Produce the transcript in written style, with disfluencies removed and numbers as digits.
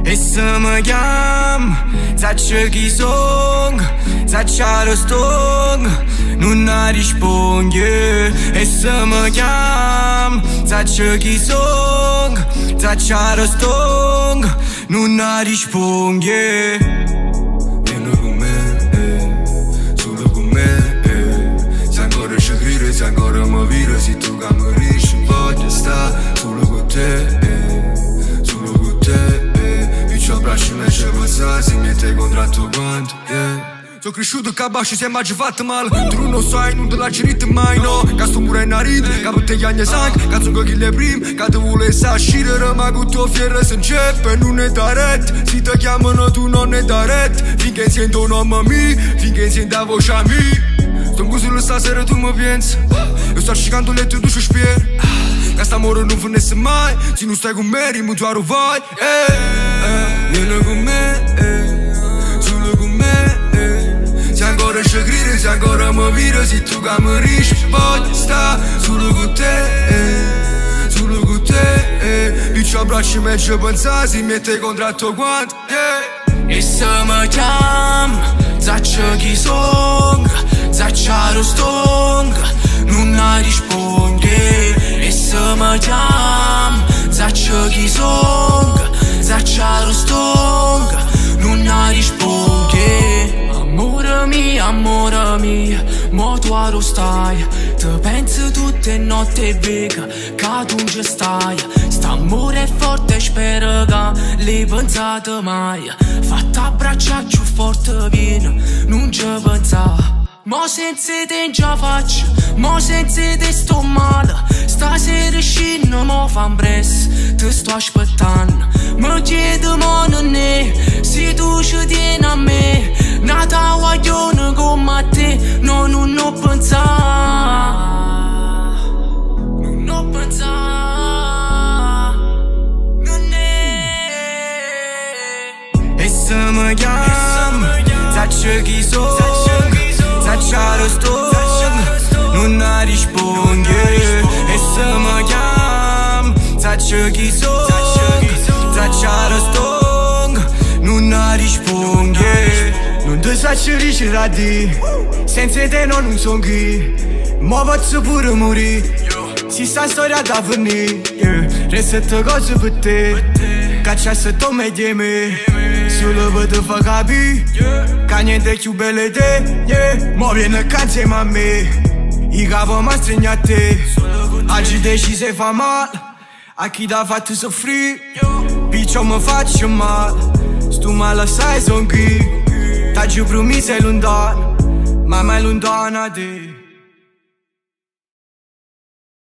E să mă ghiam, zacce ghizong, zaccia rostong, nu narici ponghe. E să mă ghiam, zacce ghizong, zaccia rostong, nu narici ponghe. Vieni con me, solo con me, se ancora ci credi, se ancora mi vedi, se tu che mi riesci voglio stare solo con te, solo con te. Piccio braccio e ci pensa, si mette contratto quanto, Sono cresciuto ca bașo si è mai fatto mal. Tu non sai, non te l'ha cerito mai, no. Ca sto mure in arid, ca per te gli anni sank. Ca sono chi le prim, ca te vuole sa uscire. Ma con tuo fiere se începe, non è da ret. Si te chiamano tu non è da ret. Finché insieme un nome mi, finché insieme da voce a mi. Sto in gusto stasera tu mi pensi. Io sto scicando le tue duce spier. Ca sta amore non finisse mai. Se non stai con me, rimutuaro vai. Vieni con me, solo con me. Se ancora ci credi, se ancora mi vedi, se tu che mi riesci voglio stare solo con te, solo con te. Piccio abbracci e ci pensa, si mette contratto quanto, E să mă cheam, zacce ghizong, zaccia rostong, nu narici ponghe. E să mă cheam, zacce ghizong, zaccia rostong, nu narici ponghe. Amore mia, mo tu arrostai. Te pensi tutte notte vega, ca tu ci stai. St'amore è forte, spero che l'hai pensato mai. Fatta abbracciare più forte viene, non ci pensa. Mo senza te in già faccio, mo senza te sto male. Stasera scino mo fan press, te sto aspettando. Mi chiedo mo non è, se tu ci tieni a me. Nata guaglione come te, no, non ho pensato. Non ho pensato. Non è. E să mă ghiam, zacce ghizong, zaccia rostong, nu narici ponghe. E să mă ghiam, zacce ghizong, zaccia rostong, nu narici ponghe. Non ti faccio ricordare, senza te non sono qui. Ma posso pure morire, si sta storia da finire. Resta cose per te, caccia se tu mi di me. Solo per te fa capire, che niente più bello di te. Ma vieni qua insieme a me, i capi mi stringi a te. Oggi decisi fa male, a chi t'ha fatto soffrire. Piccio mi faccio male, stu male sai son qui. T'aggi promesso è lontano, ma mai lontana te.